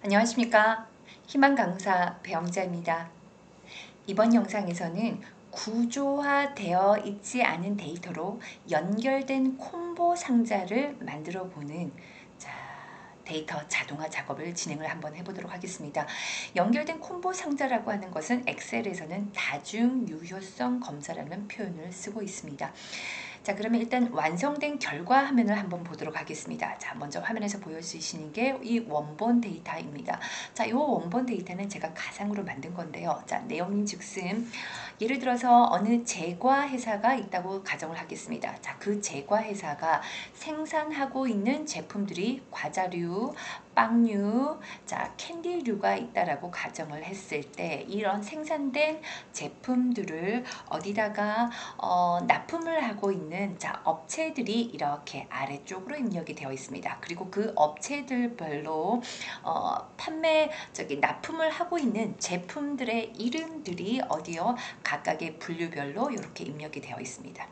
안녕하십니까. 희망 강사 배영자입니다. 이번 영상에서는 구조화되어 있지 않은 데이터로 연결된 콤보 상자를 만들어 보는 데이터 자동화 작업을 진행을 한번 해보도록 하겠습니다. 연결된 콤보 상자라고 하는 것은 엑셀에서는 다중 유효성 검사라는 표현을 쓰고 있습니다. 자, 그러면 일단 완성된 결과 화면을 한번 보도록 하겠습니다. 자, 먼저 화면에서 보여주시는 게 이 원본 데이터입니다. 자, 이 원본 데이터는 제가 가상으로 만든 건데요. 자, 내용인 즉슨 예를 들어서 어느 제과 회사가 있다고 가정을 하겠습니다. 자, 그 제과 회사가 생산하고 있는 제품들이 과자류, 빵류, 자, 캔디류가 있다라고 가정을 했을 때 이런 생산된 제품들을 어디다가 납품을 하고 있는 업체들이 이렇게 아래쪽으로 입력이 되어 있습니다. 그리고 그 업체들별로 납품을 하고 있는 제품들의 이름들이 어디요? 각각의 분류별로 이렇게 입력이 되어 있습니다.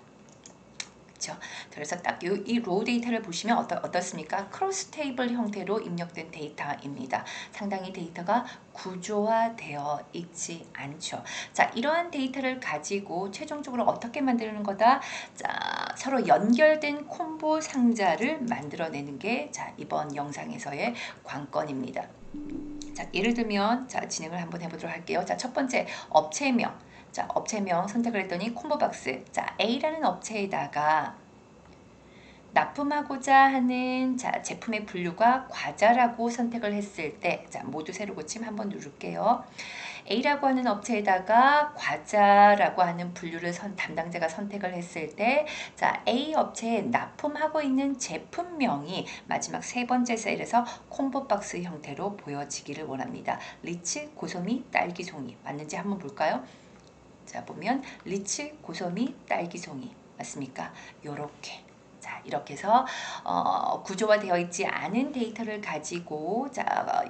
그렇죠? 그래서 딱 이 로우 데이터를 보시면 어떻습니까? 크로스 테이블 형태로 입력된 데이터입니다. 상당히 데이터가 구조화되어 있지 않죠. 자, 이러한 데이터를 가지고 최종적으로 어떻게 만드는 거다? 자, 서로 연결된 콤보 상자를 만들어내는 게 이번 영상에서의 관건입니다. 자, 예를 들면 진행을 한번 해보도록 할게요. 자, 첫 번째 업체명. 자, 업체명 선택을 했더니 콤보박스. 자, A라는 업체에다가 납품하고자 하는 제품의 분류가 과자라고 선택을 했을 때, 모두 새로 고침 한번 누를게요. A라고 하는 업체에다가 과자라고 하는 분류를 담당자가 선택을 했을 때, A 업체에 납품하고 있는 제품명이 마지막 세 번째 셀에서 콤보박스 형태로 보여지기를 원합니다. 리치, 고소미, 딸기송이 맞는지 한번 볼까요? 자, 보면 리치, 고소미, 딸기송이 맞습니까? 요렇게. 자, 이렇게 해서 구조화되어 있지 않은 데이터를 가지고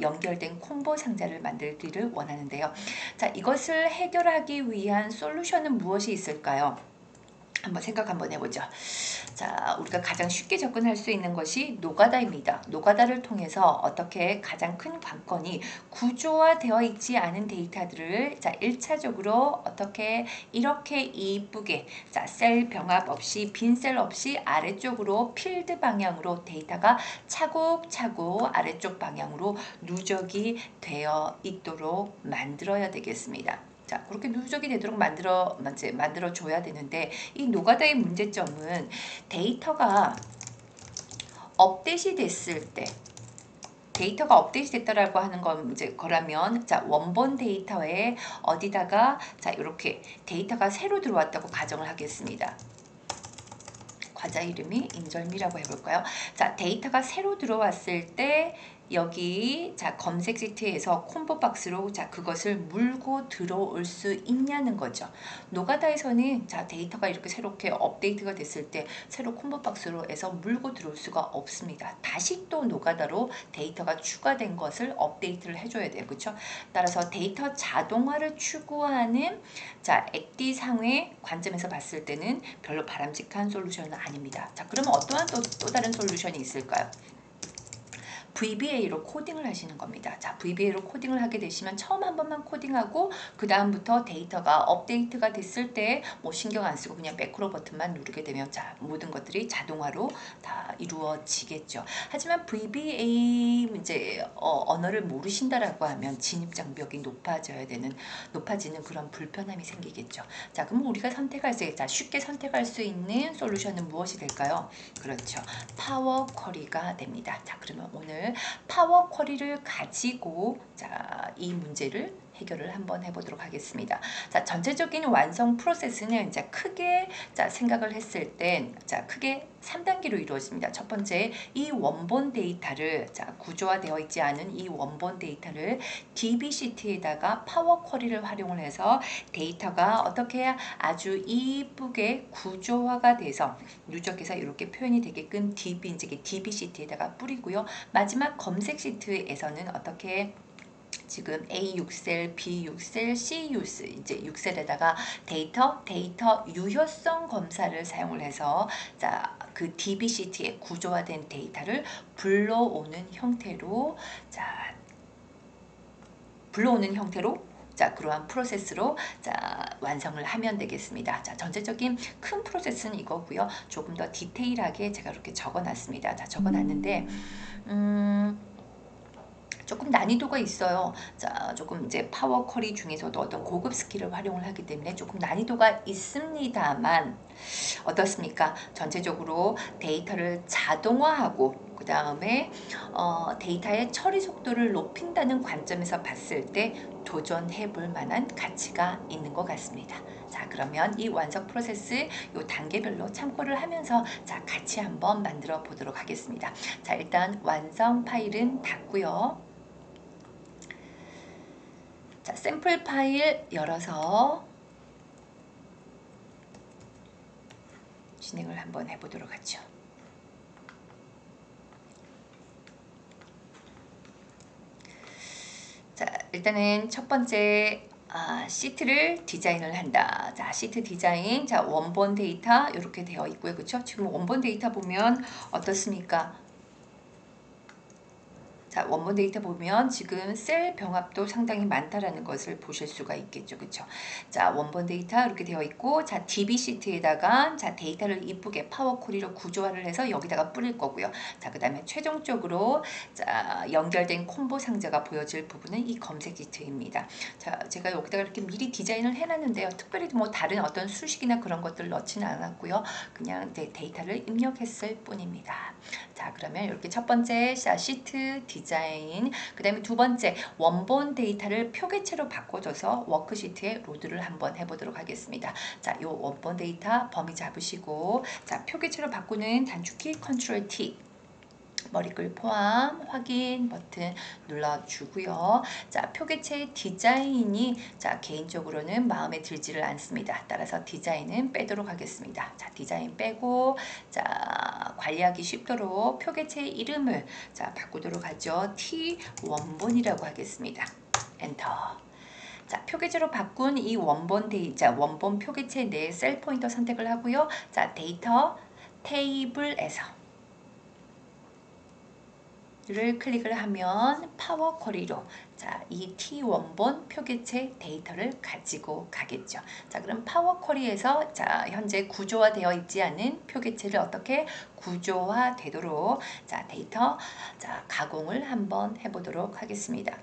연결된 콤보 상자를 만들기를 원하는데요. 자, 이것을 해결하기 위한 솔루션은 무엇이 있을까요? 한번 생각 한번 해보죠. 자, 우리가 가장 쉽게 접근할 수 있는 것이 노가다입니다. 노가다를 통해서 어떻게 가장 큰 관건이 구조화되어 있지 않은 데이터들을 1차적으로 어떻게 이렇게 이쁘게 셀 병합 없이 빈 셀 없이 아래쪽으로 필드 방향으로 데이터가 차곡차곡 아래쪽 방향으로 누적이 되어 있도록 만들어야 되겠습니다. 자, 그렇게 누적이 되도록 만들어 줘야 되는데 이 노가다의 문제점은 데이터가 업데이트 됐을 때 데이터가 업데이트 됐다라고 하는 건 거라면 원본 데이터에 어디다가 이렇게 데이터가 새로 들어왔다고 가정을 하겠습니다. 과자 이름이 인절미라고 해볼까요? 자, 데이터가 새로 들어왔을 때 여기 검색 시트에서 콤보 박스로 그것을 물고 들어올 수 있냐는 거죠. 노가다에서는 데이터가 이렇게 새롭게 업데이트가 됐을 때 새로 콤보 박스로 해서 물고 들어올 수가 없습니다. 다시 또 노가다로 데이터가 추가된 것을 업데이트를 해줘야 돼요. 그렇죠? 따라서 데이터 자동화를 추구하는 액디 상의 관점에서 봤을 때는 별로 바람직한 솔루션은 아닙니다. 자, 그러면 어떠한 또 다른 솔루션이 있을까요? VBA로 코딩을 하시는 겁니다. 자, VBA로 코딩을 하게 되시면 처음 한 번만 코딩하고 그 다음부터 데이터가 업데이트가 됐을 때 뭐 신경 안 쓰고 그냥 매크로 버튼만 누르게 되면 모든 것들이 자동화로 다 이루어지겠죠. 하지만 VBA 언어를 모르신다라고 하면 진입 장벽이 높아지는 그런 불편함이 생기겠죠. 자, 그럼 우리가 쉽게 선택할 수 있는 솔루션은 무엇이 될까요? 그렇죠. 파워 쿼리가 됩니다. 자, 그러면 오늘 파워 쿼리를 가지고 이 문제를 해결을 한번 해보도록 하겠습니다. 자, 전체적인 완성 프로세스는 크게 생각을 했을 땐 크게 3단계로 이루어집니다. 첫 번째, 이 원본 데이터를 구조화되어 있지 않은 이 원본 데이터를 DB 시트에다가 파워 쿼리를 활용을 해서 데이터가 어떻게 아주 이쁘게 구조화가 돼서 누적해서 이렇게 표현이 되게끔 DB 시트에다가 뿌리고요. 마지막 검색 시트에서는 어떻게 지금 A6셀, B6셀, C6셀에다가 데이터 유효성 검사를 사용을 해서 그 DB 시트에 구조화된 데이터를 불러오는 형태로 불러오는 형태로 자 그러한 프로세스로 자 완성을 하면 되겠습니다. 자 전체적인 큰 프로세스는 이거고요. 조금 더 디테일하게 제가 이렇게 적어놨습니다. 자 적어놨는데 조금 난이도가 있어요. 자, 조금 이제 파워 쿼리 중에서도 어떤 고급 스킬을 활용을 하기 때문에 조금 난이도가 있습니다만 어떻습니까? 전체적으로 데이터를 자동화하고 그 다음에 데이터의 처리 속도를 높인다는 관점에서 봤을 때 도전해 볼 만한 가치가 있는 것 같습니다. 자, 그러면 이 완성 프로세스 요 단계별로 참고를 하면서 자, 같이 한번 만들어 보도록 하겠습니다. 자, 일단 완성 파일은 닫고요. 자, 샘플 파일 열어서 진행을 한번 해보도록 하죠. 자, 일단은 첫 번째 시트를 디자인을 한다. 자, 시트 디자인. 자, 원본 데이터 이렇게 되어 있고요. 그렇죠? 지금 원본 데이터 보면 어떻습니까? 자, 원본 데이터 보면 지금 셀 병합도 상당히 많다라는 것을 보실 수가 있겠죠. 그렇죠? 자, 원본 데이터 이렇게 되어 있고 자, DB 시트에다가 자, 데이터를 이쁘게 파워 쿼리로 구조화를 해서 여기다가 뿌릴 거고요. 자, 그다음에 최종적으로 자, 연결된 콤보 상자가 보여질 부분은 이 검색 시트입니다. 자, 제가 여기다가 이렇게 미리 디자인을 해 놨는데요. 특별히 뭐 다른 어떤 수식이나 그런 것들 넣지는 않았고요. 그냥 데이터를 입력했을 뿐입니다. 자, 그러면 이렇게 첫 번째 시트 디자인, 그 다음에 두 번째 원본 데이터를 표계체로 바꿔줘서 워크시트에 로드를 한번 해보도록 하겠습니다. 자, 요 원본 데이터 범위 잡으시고 자, 표계체로 바꾸는 단축키 컨트롤 T 머리글 포함 확인 버튼 눌러주고요. 자, 표계체 디자인이 자 개인적으로는 마음에 들지를 않습니다. 따라서 디자인은 빼도록 하겠습니다. 자, 디자인 빼고 자 관리하기 쉽도록 표계체 이름을 자 바꾸도록 하죠. T 원본이라고 하겠습니다. 엔터. 자, 표계체로 바꾼 이 원본 데이터, 원본 표계체 내 셀 포인터 선택을 하고요. 자, 데이터 테이블에서 를 클릭을 하면 파워 쿼리로 자, 이 T 원본 표계체 데이터를 가지고 가겠죠. 자, 그럼 파워 쿼리에서 자, 현재 구조화되어 있지 않은 표계체를 어떻게 구조화되도록 자, 데이터 자, 가공을 한번 해보도록 하겠습니다.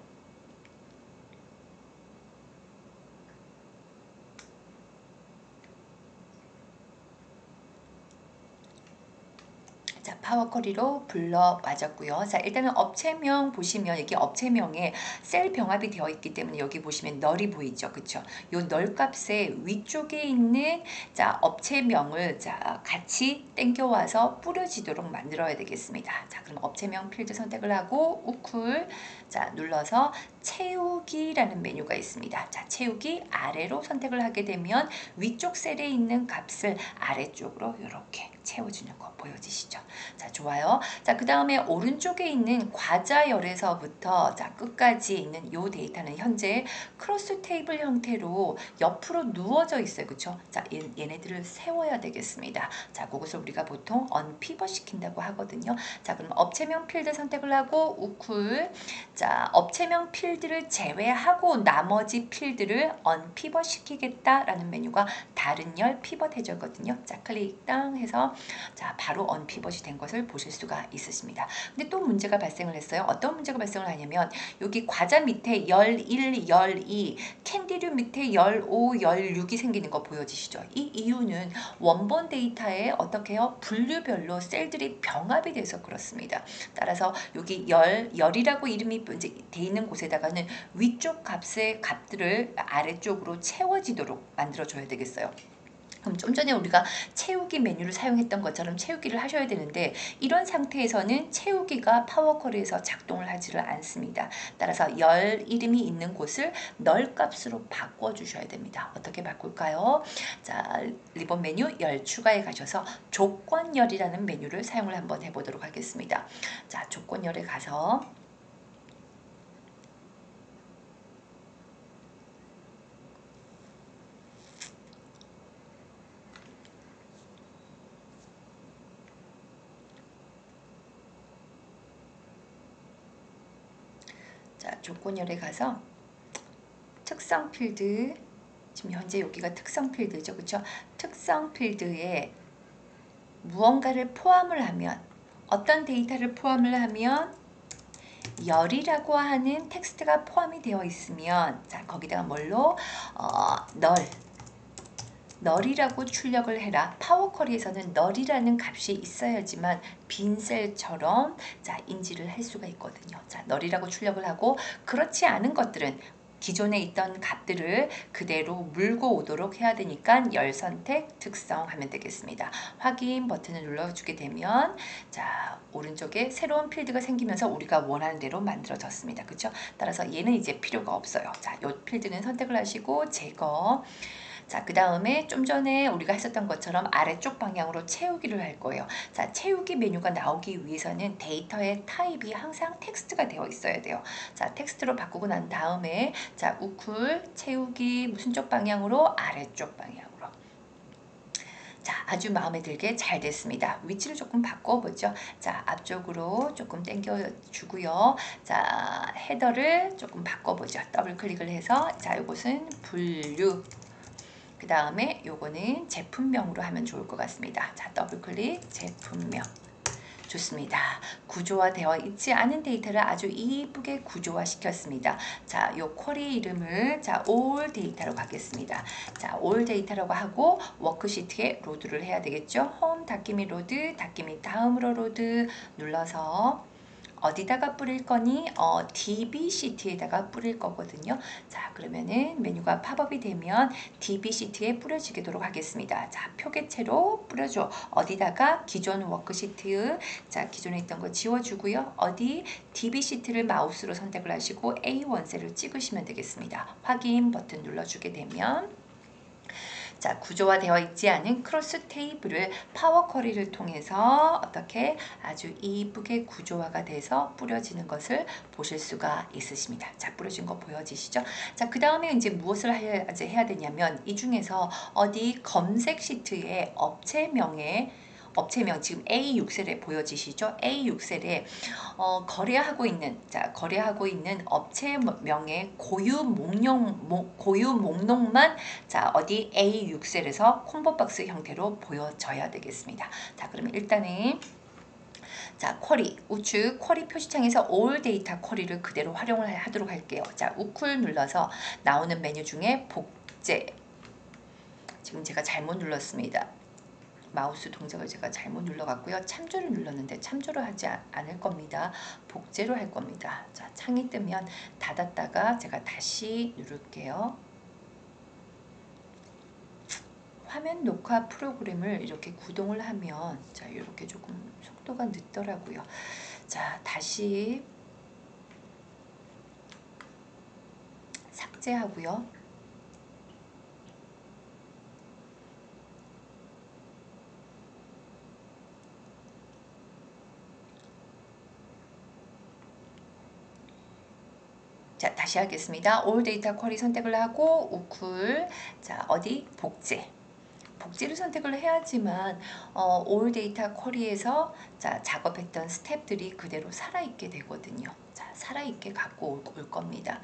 자, 파워 쿼리로 불러와졌고요. 자, 일단은 업체명 보시면 여기 업체명에 셀 병합이 되어 있기 때문에 여기 보시면 널이 보이죠. 그쵸? 요 널 값의 위쪽에 있는 자, 업체명을 자, 같이 땡겨와서 뿌려지도록 만들어야 되겠습니다. 자, 그럼 업체명 필드 선택을 하고 우쿨 자, 눌러서 채우기라는 메뉴가 있습니다. 자, 채우기 아래로 선택을 하게 되면 위쪽 셀에 있는 값을 아래쪽으로 이렇게 채워주는 거 보여지시죠? 자, 좋아요. 자, 그 다음에 오른쪽에 있는 과자열에서부터 자, 끝까지 있는 요 데이터는 현재 크로스 테이블 형태로 옆으로 누워져 있어요. 그쵸? 자, 얘네들을 세워야 되겠습니다. 자, 그것을 우리가 보통 언피벗 시킨다고 하거든요. 자, 그럼 업체명 필드 선택을 하고 우쿨 자, 업체명 필드를 제외하고 나머지 필드를 언피벗 시키겠다라는 메뉴가 다른 열 피벗 해줬거든요. 자, 클릭 땅 해서 자, 바로 언피벗이 된 것을 보실 수가 있으십니다. 근데 또 문제가 발생을 했어요. 어떤 문제가 발생을 하냐면 여기 과자 밑에 열 1, 열 2, 캔디류 밑에 열 5, 열 6이 생기는 거 보여지시죠? 이 이유는 원본 데이터에 어떻게 해요? 분류별로 셀들이 병합이 돼서 그렇습니다. 따라서 여기 열이라고 이름이 이제 돼 있는 곳에다가는 위쪽 값의 값들을 아래쪽으로 채워지도록 만들어줘야 되겠어요. 그럼 좀 전에 우리가 채우기 메뉴를 사용했던 것처럼 채우기를 하셔야 되는데 이런 상태에서는 채우기가 파워 쿼리에서 작동을 하지를 않습니다. 따라서 열 이름이 있는 곳을 널 값으로 바꿔주셔야 됩니다. 어떻게 바꿀까요? 자, 리본 메뉴 열 추가에 가셔서 조건열이라는 메뉴를 사용을 한번 해보도록 하겠습니다. 자, 조건열에 가서 자, 조건열에 가서 특성 필드, 지금 현재 여기가 특성 필드죠. 그렇죠? 특성 필드에 무언가를 포함을 하면, 어떤 데이터를 포함을 하면 열이라고 하는 텍스트가 포함이 되어 있으면, 자 거기다가 뭘로 널이라고 출력을 해라. 파워 쿼리에서는 널이라는 값이 있어야지만 빈 셀처럼 자 인지를 할 수가 있거든요. 자 널이라고 출력을 하고, 그렇지 않은 것들은 기존에 있던 값들을 그대로 물고 오도록 해야 되니까 열 선택 특성 하면 되겠습니다. 확인 버튼을 눌러주게 되면 자 오른쪽에 새로운 필드가 생기면서 우리가 원하는 대로 만들어졌습니다. 그렇죠? 따라서 얘는 이제 필요가 없어요. 자, 이 필드는 선택을 하시고 제거. 자, 그 다음에 좀 전에 우리가 했었던 것처럼 아래쪽 방향으로 채우기를 할 거예요. 자, 채우기 메뉴가 나오기 위해서는 데이터의 타입이 항상 텍스트가 되어 있어야 돼요. 자, 텍스트로 바꾸고 난 다음에 자, 우쿨 채우기 무슨 쪽 방향으로? 아래쪽 방향으로. 자, 아주 마음에 들게 잘 됐습니다. 위치를 조금 바꿔보죠. 자, 앞쪽으로 조금 당겨주고요. 자, 헤더를 조금 바꿔보죠. 더블 클릭을 해서 자, 이것은 분류. 그 다음에 요거는 제품명으로 하면 좋을 것 같습니다. 자, 더블 클릭 제품명. 좋습니다. 구조화되어 있지 않은 데이터를 아주 이쁘게 구조화 시켰습니다. 자, 요 쿼리 이름을 자, all 데이터로 가겠습니다. 자, all 데이터라고 하고 워크시트에 로드를 해야 되겠죠. 홈 닫기미 로드, 닫기미 다음으로 로드 눌러서 어디다가 뿌릴 거니? DBCT에다가 뿌릴 거거든요. 자, 그러면은 메뉴가 팝업이 되면 DBCT에 뿌려지도록 하겠습니다. 자, 표계체로 뿌려줘. 어디다가? 기존 워크시트. 자, 기존에 있던 거 지워주고요. 어디? DBCT를 마우스로 선택을 하시고 A1 셀을 찍으시면 되겠습니다. 확인 버튼 눌러주게 되면 자, 구조화되어 있지 않은 크로스 테이블을 파워 쿼리를 통해서 어떻게 아주 이쁘게 구조화가 돼서 뿌려지는 것을 보실 수가 있으십니다. 자, 뿌려진 거 보여지시죠? 자, 그 다음에 이제 무엇을 해야 되냐면 이 중에서 어디 검색 시트에 업체명 지금 A6셀에 보여지시죠? A6셀에 거래하고 있는 업체명의 고유 목록만 자 어디 A6셀에서 콤보박스 형태로 보여져야 되겠습니다. 자, 그러면 일단은 자, 쿼리, 우측 쿼리 표시창에서 all 데이터 쿼리를 그대로 활용을 하도록 할게요. 자, 우쿨 눌러서 나오는 메뉴 중에 복제. 지금 제가 잘못 눌렀습니다. 마우스 동작을 제가 잘못 눌러갔고요. 참조를 눌렀는데 참조를 하지 않을 겁니다. 복제로 할 겁니다. 자, 창이 뜨면 닫았다가 제가 다시 누를게요. 화면 녹화 프로그램을 이렇게 구동을 하면 자, 이렇게 조금 속도가 늦더라고요. 자, 다시 삭제하고요. 자, 다시 하겠습니다. all 데이터 쿼리 선택을 하고 우쿨 자, 어디 복제. 복제를 선택을 해야지만 all 데이터 쿼리에서 자, 작업했던 스텝들이 그대로 살아있게 되거든요. 자, 살아있게 갖고 올 겁니다.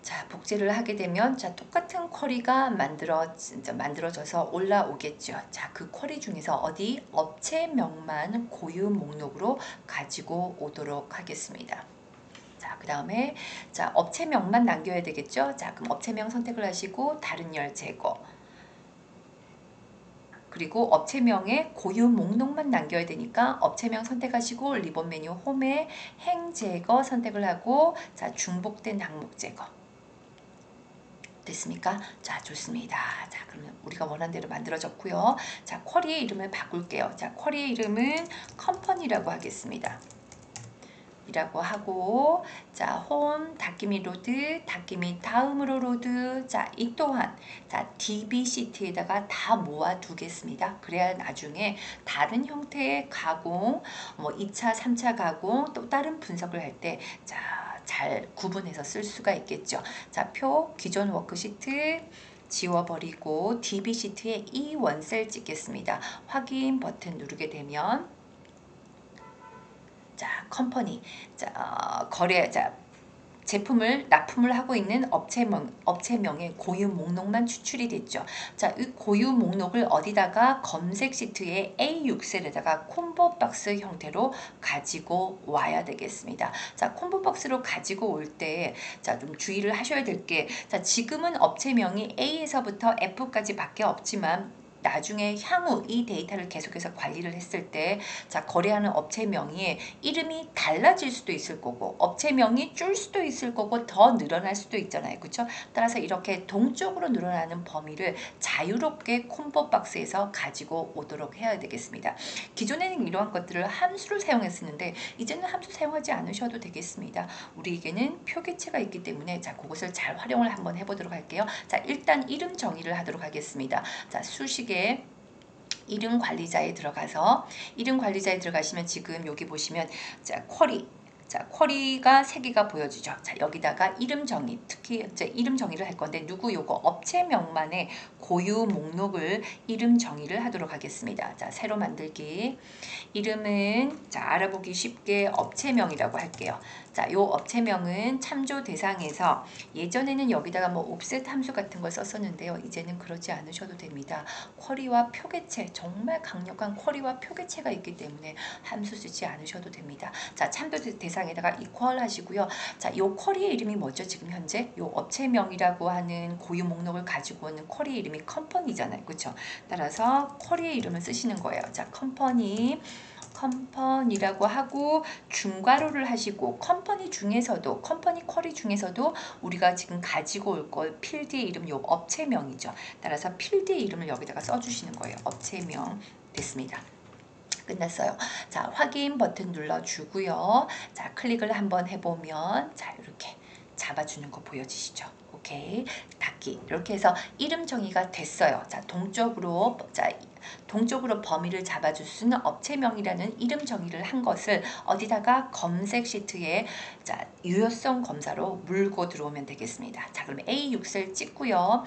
자, 복제를 하게 되면 자, 똑같은 쿼리가 만들어져서 올라오겠죠. 자, 그 쿼리 중에서 어디 업체명만 고유 목록으로 가지고 오도록 하겠습니다. 자, 그 다음에 자, 업체명만 남겨야 되겠죠. 자, 그럼 업체명 선택을 하시고 다른 열 제거. 그리고 업체명의 고유 목록만 남겨야 되니까 업체명 선택하시고 리본 메뉴 홈에 행 제거 선택을 하고 자, 중복된 항목 제거. 됐습니까? 자, 좋습니다. 자, 그러면 우리가 원하는 대로 만들어졌고요. 자, 쿼리의 이름을 바꿀게요. 자, 쿼리의 이름은 컴퍼니라고 하겠습니다. 이라고 하고 자, 홈 닫기미 로드, 닫기미 다음으로 로드. 자, 이 또한 자, DBCT에다가 다 모아 두겠습니다. 그래야 나중에 다른 형태의 가공, 뭐 2차, 3차 가공, 또 다른 분석을 할 때 자, 잘 구분해서 쓸 수가 있겠죠. 자, 표 기존 워크시트 지워버리고 DBCT에 이 원셀 찍겠습니다. 확인 버튼 누르게 되면 자, 컴퍼니, 자, 거래, 자, 제품을 납품을 하고 있는 업체명의 고유 목록만 추출이 됐죠. 자, 이 고유 목록을 어디다가 검색 시트에 A6셀에다가 콤보 박스 형태로 가지고 와야 되겠습니다. 자, 콤보 박스로 가지고 올 때, 자, 좀 주의를 하셔야 될 게, 자, 지금은 업체명이 A에서부터 F까지 밖에 없지만, 나중에 향후 이 데이터를 계속해서 관리를 했을 때, 자, 거래하는 업체명이 이름이 달라질 수도 있을 거고, 업체명이 줄 수도 있을 거고, 더 늘어날 수도 있잖아요. 그렇죠? 따라서 이렇게 동적으로 늘어나는 범위를 자유롭게 콤보 박스에서 가지고 오도록 해야 되겠습니다. 기존에는 이러한 것들을 함수를 사용했었는데, 이제는 함수 사용하지 않으셔도 되겠습니다. 우리에게는 표기체가 있기 때문에, 자, 그것을 잘 활용을 한번 해보도록 할게요. 자, 일단 이름 정의를 하도록 하겠습니다. 자, 수식에 이름 관리자에 들어가시면 지금 여기 보시면, 자, 쿼리, 자, 쿼리가 3개가 보여지죠. 자, 여기다가 이름 정의, 특히 이제 이름 정의를 할 건데, 요거 업체명만의 고유 목록을 이름 정의를 하도록 하겠습니다. 자, 새로 만들기. 이름은, 자, 알아보기 쉽게 업체명이라고 할게요. 자, 요 업체명은 참조 대상에서, 예전에는 여기다가 뭐 옵셋 함수 같은 걸 썼었는데요. 이제는 그러지 않으셔도 됩니다. 쿼리와 표계체, 정말 강력한 쿼리와 표계체가 있기 때문에 함수 쓰지 않으셔도 됩니다. 자, 참조 대상에다가 equal 하시고요. 자, 요 쿼리의 이름이 뭐죠? 지금 현재 요 업체명이라고 하는 고유 목록을 가지고 오는 쿼리의 이름이 컴퍼니잖아요. 그렇죠? 따라서 쿼리의 이름을 쓰시는 거예요. 자, 컴퍼니라고 하고 중괄호를 하시고, 컴퍼니 쿼리 중에서도 우리가 지금 가지고 올 걸 필드의 이름, 요 업체명이죠. 따라서 필드의 이름을 여기다가 써주시는 거예요. 업체명 됐습니다. 끝났어요. 자, 확인 버튼 눌러주고요. 자, 클릭을 한번 해보면, 자, 이렇게 잡아주는 거 보여지시죠? 오케이. 닫기. 이렇게 해서 이름 정의가 됐어요. 자, 동적으로 범위를 잡아줄 수 있는 업체명이라는 이름 정의를 한 것을 어디다가 검색 시트에, 자, 유효성 검사로 물고 들어오면 되겠습니다. 자, 그럼 A6셀 찍고요.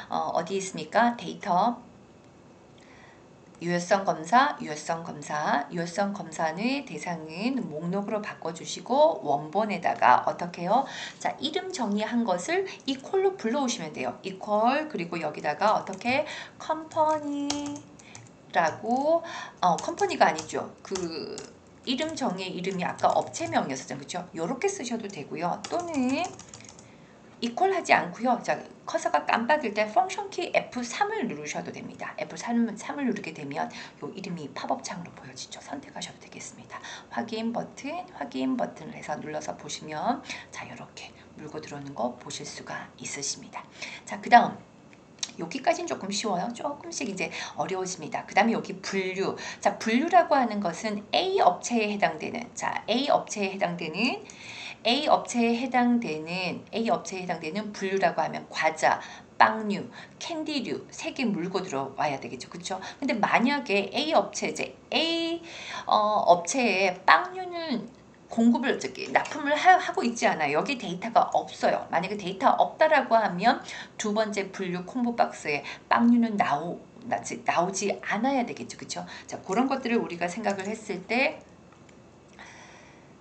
어디 있습니까? 데이터. 유효성 검사의 대상은 목록으로 바꿔주시고, 원본에다가 어떻게 해요? 자, 이름 정의한 것을 equal로 불러오시면 돼요. equal, 그리고 여기다가 어떻게 컴퍼니라고, 컴퍼니가 아니죠. 그 이름 정의 이름이 아까 업체명이었었죠. 그렇죠? 요렇게 쓰셔도 되고요. 또는 equal 하지 않고요. 자, 커서가 깜빡일 때 펑션 키 F3을 누르셔도 됩니다. F3을 누르게 되면 요 이름이 팝업 창으로 보여지죠. 선택하셔도 되겠습니다. 확인 버튼을 해서 눌러서 보시면, 자, 이렇게 물고 들어오는 거 보실 수가 있으십니다. 자, 그 다음 여기까지는 조금 쉬워요. 조금씩 이제 어려워집니다. 그 다음에 여기 분류. 자, 분류라고 하는 것은 A 업체에 해당되는, A 업체에 해당되는 분류라고 하면 과자, 빵류, 캔디류 3개 물고 들어와야 되겠죠. 그렇죠? 근데 만약에 A 업체에 빵류는 납품을 하고 있지 않아요. 여기 데이터가 없어요. 만약에 데이터 없다라고 하면 두 번째 분류 콤보 박스에 빵류는 나오지 않아야 되겠죠. 그렇죠? 자, 그런 것들을 우리가 생각을 했을 때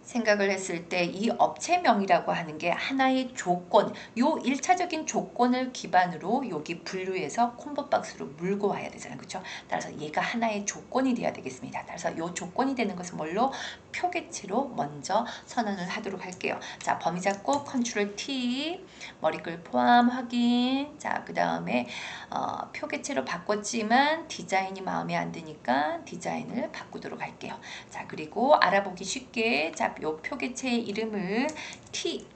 이 업체명이라고 하는 게 하나의 조건, 요 1차적인 조건을 기반으로 여기 분류해서 콤보 박스로 물고 와야 되잖아요. 그렇죠? 따라서 얘가 하나의 조건이 돼야 되겠습니다. 따라서 요 조건이 되는 것은 뭘로? 표계체로 먼저 선언을 하도록 할게요. 자, 범위 잡고 컨트롤 T, 머리글 포함 확인. 자, 그 다음에 표계체로 바꿨지만 디자인이 마음에 안 드니까 디자인을 바꾸도록 할게요. 자, 그리고 알아보기 쉽게, 자, 요 표계체의 이름을 T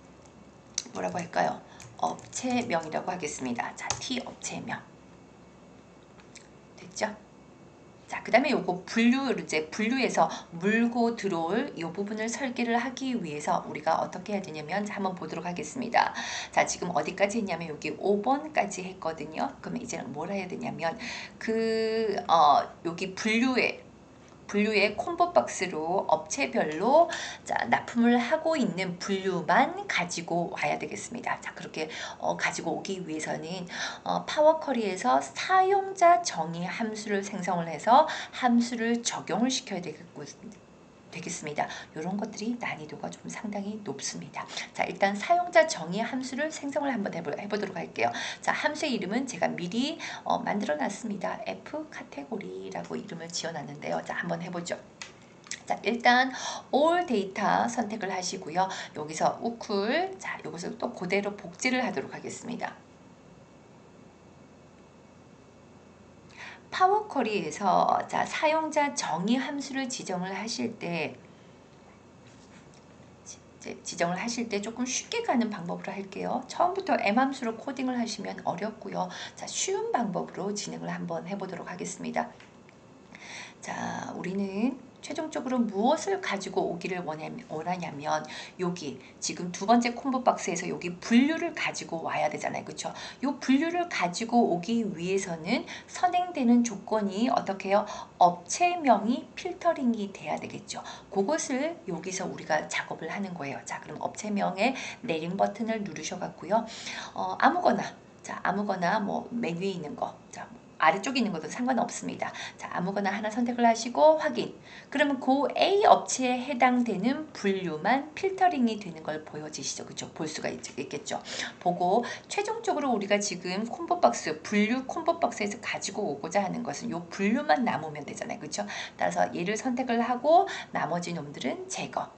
뭐라고 할까요? 업체명이라고 하겠습니다. 자, T 업체명 됐죠? 자, 그 다음에 요거 분류해서 물고 들어올 이 부분을 설계를 하기 위해서 우리가 어떻게 해야 되냐면, 한번 보도록 하겠습니다. 자, 지금 어디까지 했냐면 여기 5번까지 했거든요. 그러면 이제는 뭘 해야 되냐면, 여기 분류의 콤보 박스로 업체별로, 자, 납품을 하고 있는 분류만 가지고 와야 되겠습니다. 자, 그렇게 가지고 오기 위해서는 파워 쿼리에서 사용자 정의 함수를 생성을 해서 함수를 적용을 시켜야 되겠고, 되겠습니다. 이런 것들이 난이도가 좀 상당히 높습니다. 자, 일단 사용자 정의 함수를 생성을 한번 해보도록 할게요. 자, 함수의 이름은 제가 미리 만들어 놨습니다. F 카테고리라고 이름을 지어 놨는데요. 자, 한번 해보죠. 자, 일단 all 데이터 선택을 하시고요. 여기서 우쿨, 자, 이것을 또 그대로 복제를 하도록 하겠습니다. 파워 쿼리에서 자, 사용자 정의 함수를 지정을 하실 때 조금 쉽게 가는 방법으로 할게요. 처음부터 M함수로 코딩을 하시면 어렵고요. 자, 쉬운 방법으로 진행을 한번 해보도록 하겠습니다. 자, 우리는 최종적으로 무엇을 가지고 오기를 원하냐면 여기 지금 두 번째 콤보 박스에서 여기 분류를 가지고 와야 되잖아요. 그렇죠? 이 분류를 가지고 오기 위해서는 선행되는 조건이 어떻게 해요? 업체명이 필터링이 돼야 되겠죠. 그것을 여기서 우리가 작업을 하는 거예요. 자, 그럼 업체명의 내림 버튼을 누르셔갖고요. 아무거나 뭐 맨 위에 있는 거. 자, 아래쪽에 있는 것도 상관없습니다. 자, 아무거나 하나 선택을 하시고 확인. 그러면 그 A 업체에 해당되는 분류만 필터링이 되는 걸 보여지시죠. 그렇죠? 볼 수가 있겠죠. 보고 최종적으로 우리가 지금 콤보박스, 분류 콤보박스에서 가지고 오고자 하는 것은 이 분류만 남으면 되잖아요. 그렇죠? 따라서 얘를 선택을 하고 나머지 놈들은 제거.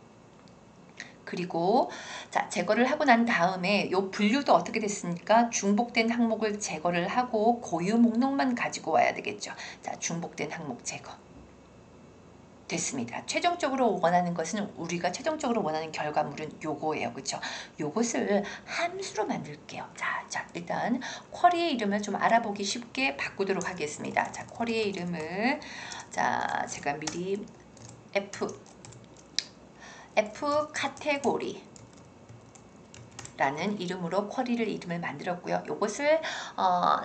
그리고 자, 제거를 하고 난 다음에 요 분류도 어떻게 됐습니까? 중복된 항목을 제거를 하고 고유 목록만 가지고 와야 되겠죠. 자, 중복된 항목 제거. 됐습니다. 최종적으로 원하는 것은 우리가 최종적으로 원하는 결과물은 요거예요. 그렇죠? 요것을 함수로 만들게요. 자, 일단 쿼리의 이름을 좀 알아보기 쉽게 바꾸도록 하겠습니다. 자, 쿼리의 이름을 자, 제가 미리 F 카테고리 라는 이름으로 쿼리를 이름을 만들었고요. 이것을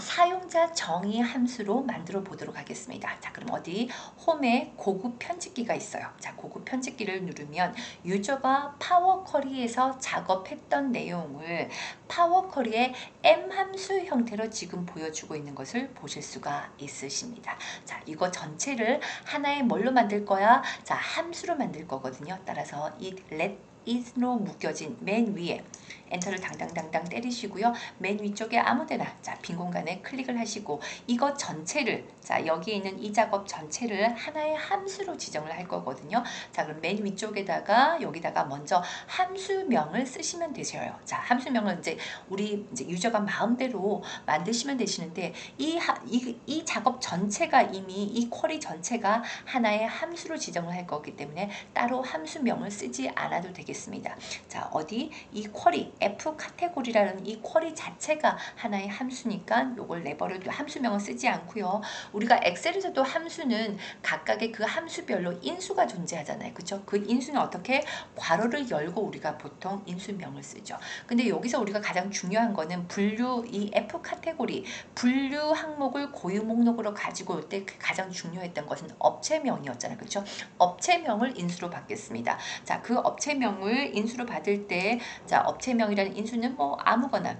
사용자 정의 함수로 만들어 보도록 하겠습니다. 자, 그럼 어디 홈에 고급 편집기가 있어요. 자, 고급 편집기를 누르면 유저가 파워 쿼리에서 작업했던 내용을 파워 쿼리의 M 함수 형태로 지금 보여주고 있는 것을 보실 수가 있으십니다. 자, 이거 전체를 하나의 뭘로 만들 거야? 자, 함수로 만들 거거든요. 따라서 이 let is로 묶여진 맨 위에 엔터를 당당당당 때리시고요. 맨 위쪽에 아무데나 자, 빈 공간에 클릭을 하시고 이거 전체를 자, 여기에 있는 이 작업 전체를 하나의 함수로 지정을 할 거거든요. 자, 그럼 맨 위쪽에다가 여기다가 먼저 함수명을 쓰시면 되셔요. 자, 함수명을 이제 우리 이제 유저가 마음대로 만드시면 되시는데 이 작업 전체가 이미 이 쿼리 전체가 하나의 함수로 지정을 할 거기 때문에 따로 함수명을 쓰지 않아도 되겠습니다. 자, 어디 이 쿼리 F 카테고리라는 이 쿼리 자체가 하나의 함수니까 요걸 레버를 함수명을 쓰지 않고요. 우리가 엑셀에서도 함수는 각각의 그 함수별로 인수가 존재하잖아요. 그렇죠? 그 인수는 어떻게 괄호를 열고 우리가 보통 인수명을 쓰죠. 근데 여기서 우리가 가장 중요한 거는 분류 이 F 카테고리 분류 항목을 고유 목록으로 가지고 올 때 가장 중요했던 것은 업체명이었잖아요. 그렇죠? 업체명을 인수로 받겠습니다. 자, 그 업체명을 인수로 받을 때 자, 업체명이라는 인수는 뭐 아무거나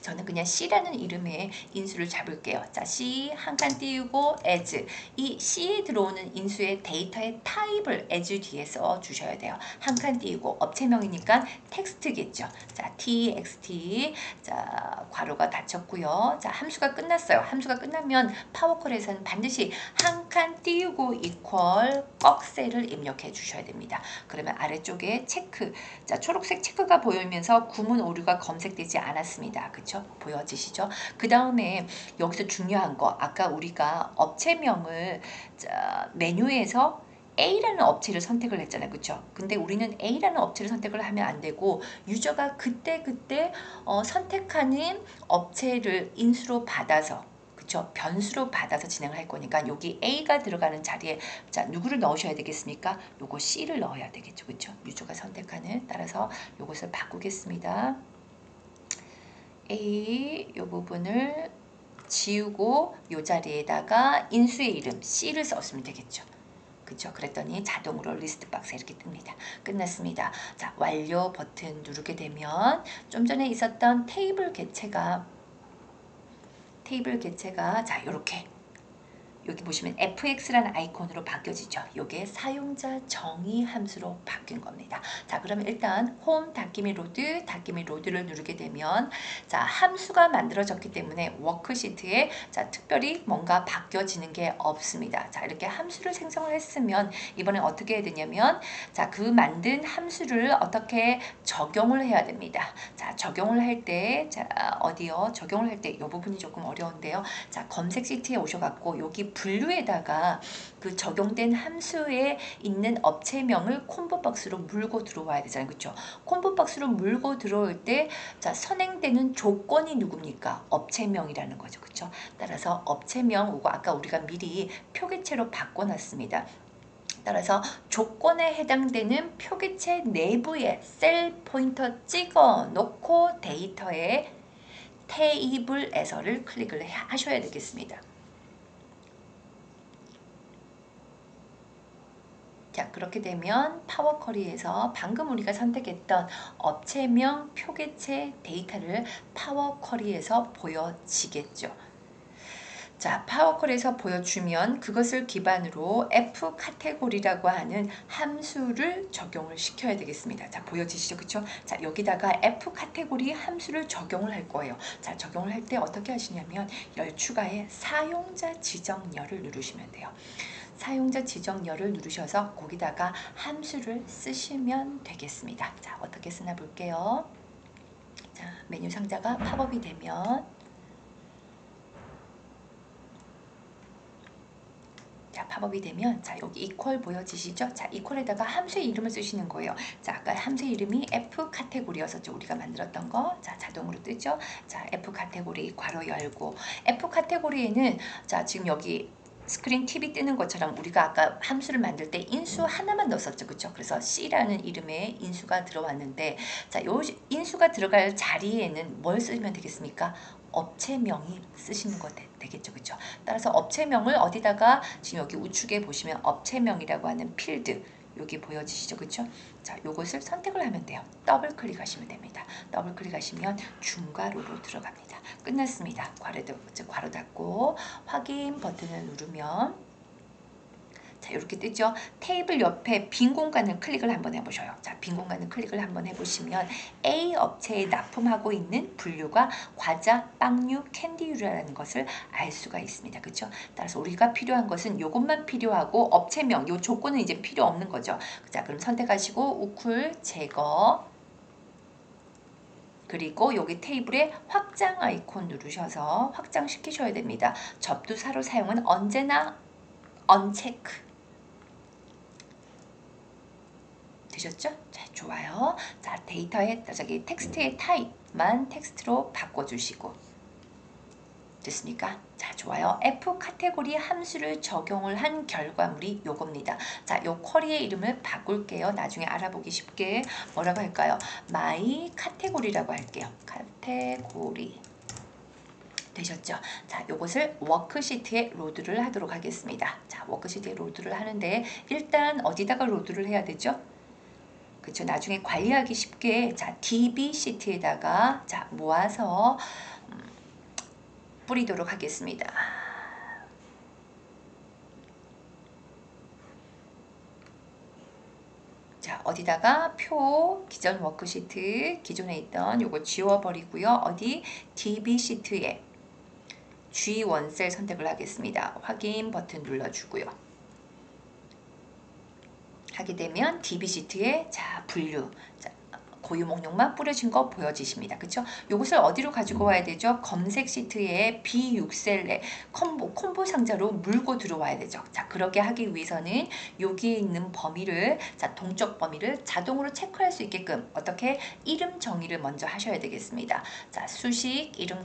저는 그냥 C라는 이름의 인수를 잡을게요. 자, C 한 칸 띄우고 as. 이 C에 들어오는 인수의 데이터의 타입을 as 뒤에 써 주셔야 돼요. 한 칸 띄우고 업체명이니까 텍스트겠죠. 자, txt. 자, 괄호가 닫혔고요. 자, 함수가 끝났어요. 함수가 끝나면 파워컬에서는 반드시 한 칸 띄우고 equal 꺽쇠를 입력해 주셔야 됩니다. 그러면 아래쪽에 체크. 자, 초록색 체크가 보이면서 구문 오류가 검색되지 않았습니다. 그쵸? 보여지시죠? 그 다음에 여기서 중요한 거 아까 우리가 업체명을 메뉴에서 A라는 업체를 선택을 했잖아요. 그렇죠? 근데 우리는 A라는 업체를 선택을 하면 안 되고 유저가 그때 선택하는 업체를 인수로 받아서 그렇죠? 변수로 받아서 진행을 할 거니까 여기 A가 들어가는 자리에 자, 누구를 넣으셔야 되겠습니까? 요거 C를 넣어야 되겠죠. 그렇죠? 유저가 선택하는 따라서 요것을 바꾸겠습니다. A 요 부분을 지우고 요 자리에다가 인수의 이름 C를 썼으면 되겠죠. 그쵸? 그랬더니 자동으로 리스트 박스에 이렇게 뜹니다. 끝났습니다. 자, 완료 버튼 누르게 되면 좀 전에 있었던 테이블 개체가 자, 여기 보시면 fx라는 아이콘으로 바뀌어지죠. 요게 사용자 정의 함수로 바뀐 겁니다. 자, 그러면 일단 홈 닫기미 로드를 누르게 되면 자, 함수가 만들어졌기 때문에 워크시트에 자, 특별히 뭔가 바뀌어지는 게 없습니다. 자, 이렇게 함수를 생성을 했으면 이번엔 어떻게 해야 되냐면 자, 그 만든 함수를 어떻게 적용을 해야 됩니다. 자, 적용을 할 때 자, 어디요? 적용을 할 때 이 부분이 조금 어려운데요. 자, 검색 시트에 오셔갖고 여기 분류에다가 그 적용된 함수에 있는 업체명을 콤보 박스로 물고 들어와야 되잖아요. 그렇죠? 콤보 박스로 물고 들어올 때 자, 선행되는 조건이 누굽니까? 업체명이라는 거죠. 그렇죠? 따라서 업체명 이거 아까 우리가 미리 표기체로 바꿔놨습니다. 따라서 조건에 해당되는 표기체 내부에 셀 포인터 찍어 놓고 데이터에 테이블에서를 클릭을 하셔야 되겠습니다. 자, 그렇게 되면 파워 쿼리에서 방금 우리가 선택했던 업체명 표기체 데이터를 파워 쿼리에서 보여지겠죠. 자, 파워컬에서 보여주면 그것을 기반으로 F 카테고리라고 하는 함수를 적용을 시켜야 되겠습니다. 자, 보여지시죠? 그쵸? 자, 여기다가 F 카테고리 함수를 적용을 할 거예요. 자, 적용을 할 때 어떻게 하시냐면 열 추가에 사용자 지정열을 누르시면 돼요. 사용자 지정열을 누르셔서 거기다가 함수를 쓰시면 되겠습니다. 자, 어떻게 쓰나 볼게요. 자, 메뉴 상자가 팝업이 되면 자, 팝업이 되면 자, 여기 이퀄 보여지시죠? 자, 이퀄에다가 함수의 이름을 쓰시는 거예요. 자, 아까 함수의 이름이 F 카테고리였었죠. 우리가 만들었던 거. 자, 자동으로 뜨죠? 자, F 카테고리 괄호 열고 F 카테고리에는 자, 지금 여기 스크린 TV 뜨는 것처럼 우리가 아까 함수를 만들 때 인수 하나만 넣었었죠. 그렇죠? 그래서 C라는 이름의 인수가 들어왔는데 자, 요 인수가 들어갈 자리에는 뭘 쓰면 되겠습니까? 업체명이 쓰시는 거 되겠죠. 그렇죠? 따라서 업체명을 어디다가 지금 여기 우측에 보시면 업체명이라고 하는 필드 여기 보여지시죠. 그렇죠? 자, 요것을 선택을 하면 돼요. 더블 클릭하시면 됩니다. 더블 클릭하시면 중괄호로 들어갑니다. 끝났습니다. 괄호 닫고 확인 버튼을 누르면 자, 이렇게 뜨죠. 테이블 옆에 빈 공간을 클릭을 한번 해보셔요. 자, 빈 공간을 클릭을 한번 해보시면 A 업체에 납품하고 있는 분류가 과자, 빵류, 캔디류라는 것을 알 수가 있습니다. 그렇죠? 따라서 우리가 필요한 것은 이것만 필요하고 업체명, 이 조건은 이제 필요 없는 거죠. 자, 그럼 선택하시고 우쿨 제거. 그리고 여기 테이블에 확장 아이콘 누르셔서 확장시키셔야 됩니다. 접두사로 사용은 언제나 언체크. 되셨죠? 자, 좋아요. 자, 데이터의 저기 텍스트의 타입만 텍스트로 바꿔주시고 됐습니까? 자, 좋아요. F 카테고리 함수를 적용을 한 결과물이 요겁니다. 자, 요 쿼리의 이름을 바꿀게요. 나중에 알아보기 쉽게 뭐라고 할까요? 마이 카테고리라고 할게요. 카테고리. 되셨죠? 자, 요것을 워크시트에 로드를 하도록 하겠습니다. 자, 워크시트에 로드를 하는데 일단 어디다가 로드를 해야 되죠? 그렇죠. 나중에 관리하기 쉽게 자, DB 시트에다가 자, 모아서 뿌리도록 하겠습니다. 자, 어디다가 표 기존 워크시트 기존에 있던 요거 지워버리고요. 어디 DB 시트에 G1 셀 선택을 하겠습니다. 확인 버튼 눌러주고요. 하게 되면 DB 시트에 자, 분류. 자, 고유 목록만 뿌려진 거 보여지십니다. 그렇죠? 이것을 어디로 가지고 와야 되죠? 검색 시트에 B6셀에 콤보 상자로 물고 들어와야 되죠. 자, 그렇게 하기 위해서는 여기에 있는 범위를 자, 동적 범위를 자동으로 체크할 수 있게끔 어떻게 이름 정의를 먼저 하셔야 되겠습니다. 자, 수식 이름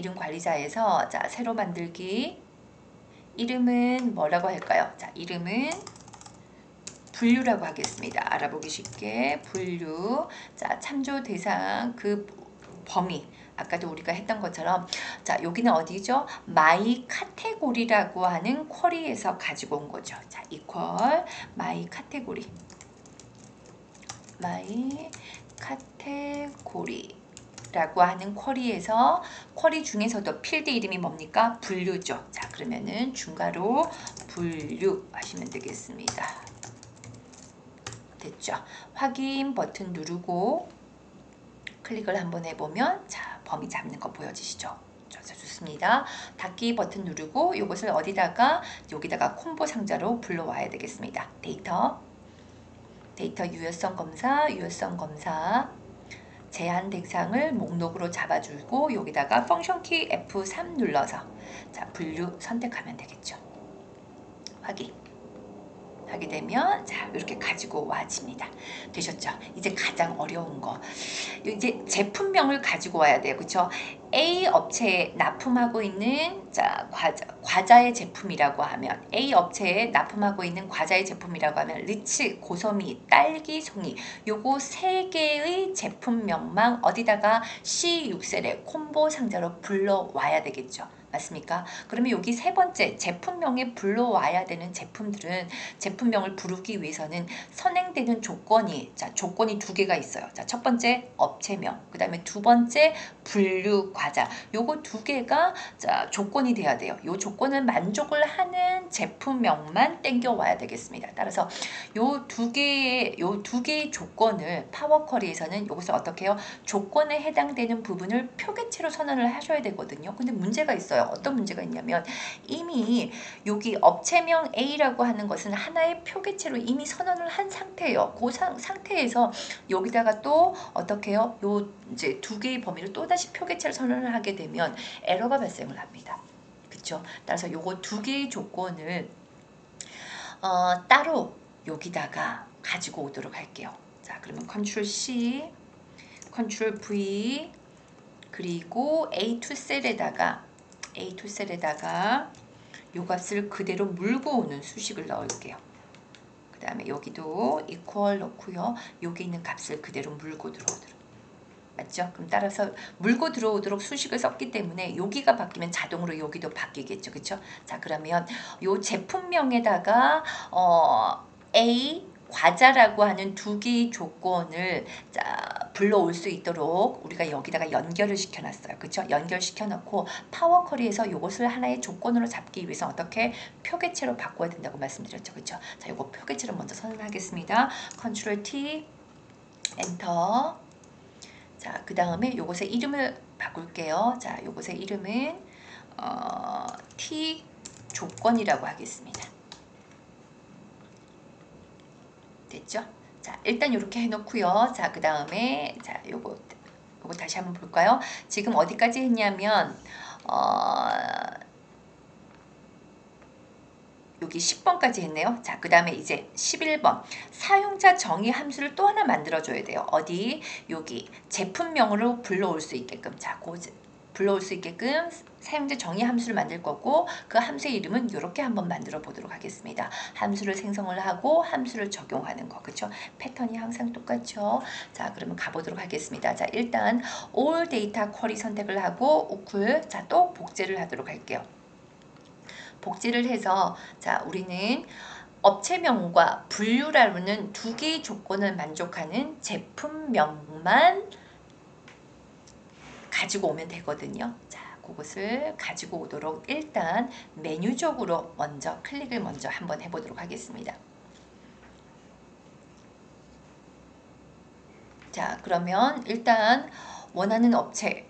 관리자에서 자, 새로 만들기 이름은 뭐라고 할까요? 자, 이름은 분류라고 하겠습니다. 알아보기 쉽게 분류. 자, 참조 대상 그 범위. 아까도 우리가 했던 것처럼 자, 여기는 어디죠? 마이 카테고리라고 하는 쿼리에서 가지고 온 거죠. 자, 이퀄 마이 카테고리. 마이 카테고리 라고 하는 쿼리에서 쿼리 중에서도 필드 이름이 뭡니까? 분류죠. 자, 그러면은 중괄호 분류 하시면 되겠습니다. 됐죠? 확인 버튼 누르고 클릭을 한번 해보면 자, 범위 잡는 거 보여지시죠? 좋습니다. 닫기 버튼 누르고 이것을 어디다가 여기다가 콤보 상자로 불러와야 되겠습니다. 데이터 유효성 검사 제한 대상을 목록으로 잡아주고 여기다가 펑션 키 F3 눌러서 자, 분류 선택하면 되겠죠. 하게 되면 자, 이렇게 가지고 와집니다. 되셨죠? 이제 가장 어려운 거 이제 제품명을 가지고 와야 돼요. 그렇죠? A 업체에 납품하고 있는 자, 과자의 제품이라고 하면 A 업체에 납품하고 있는 과자의 제품이라고 하면 리치, 고소미, 딸기, 송이 요거 세 개의 제품명만 어디다가 C6셀의 콤보 상자로 불러와야 되겠죠. 맞습니까? 그러면 여기 세 번째 제품명에 불러와야 되는 제품들은 제품명을 부르기 위해서는 선행되는 조건이 조건이 두 개가 있어요. 자, 첫 번째 업체명, 그 다음에 두 번째 분류 과자. 요거 두 개가 자, 조건이 돼야 돼요. 요 조건을 만족을 하는 제품명만 땡겨와야 되겠습니다. 따라서 요 두 개의 조건을 파워쿼리에서는 요것을 어떻게 해요? 조건에 해당되는 부분을 표기체로 선언을 하셔야 되거든요. 근데 문제가 있어요. 어떤 문제가 있냐면 이미 여기 업체명 A라고 하는 것은 하나의 표기체로 이미 선언을 한 상태예요. 그 상태에서 여기다가 또 어떻게 해요? 요 이제 두 개의 범위를 또다시 표기체로 선언을 하게 되면 에러가 발생을 합니다. 그렇죠? 따라서 요거 두 개의 조건을 따로 여기다가 가지고 오도록 할게요. 자, 그러면 컨트롤 C, 컨트롤 V 그리고 A2 셀에다가 요 값을 그대로 물고 오는 수식을 넣을게요. 그 다음에 여기도 equal 넣고요. 여기 있는 값을 그대로 물고 들어오도록. 맞죠? 그럼 따라서 물고 들어오도록 수식을 썼기 때문에 여기가 바뀌면 자동으로 여기도 바뀌겠죠. 그렇죠? 자, 그러면 요 제품명에다가 A 과자라고 하는 두 개의 조건을 자, 불러올 수 있도록 우리가 여기다가 연결을 시켜놨어요. 그렇죠? 연결시켜놓고 파워쿼리에서 이것을 하나의 조건으로 잡기 위해서 어떻게 표기체로 바꿔야 된다고 말씀드렸죠. 그렇죠? 자, 이거 표기체로 먼저 선언하겠습니다. 컨트롤 T, 엔터. 자, 그 다음에 이것의 이름을 바꿀게요. 자, 이것의 이름은 T 조건이라고 하겠습니다. 됐죠? 자, 일단 이렇게 해놓고요. 자, 그 다음에 자, 요거 다시 한번 볼까요? 지금 어디까지 했냐면 여기 10번까지 했네요. 자, 그 다음에 이제 11번 사용자 정의 함수를 또 하나 만들어줘야 돼요. 어디? 여기 제품명으로 불러올 수 있게끔 자, 불러올 수 있게끔 사용자 정의 함수를 만들 거고 그 함수의 이름은 이렇게 한번 만들어 보도록 하겠습니다. 함수를 생성을 하고 함수를 적용하는 거. 그렇죠? 패턴이 항상 똑같죠? 자, 그러면 가보도록 하겠습니다. 자, 일단 all data query 선택을 하고 equal 자, 또 복제를 하도록 할게요. 복제를 해서 자, 우리는 업체명과 분류라는 두 개의 조건을 만족하는 제품명만 가지고 오면 되거든요. 자, 그것을 가지고 오도록 일단 메뉴적으로 먼저 클릭을 먼저 한번 해보도록 하겠습니다. 자, 그러면 일단 원하는 업체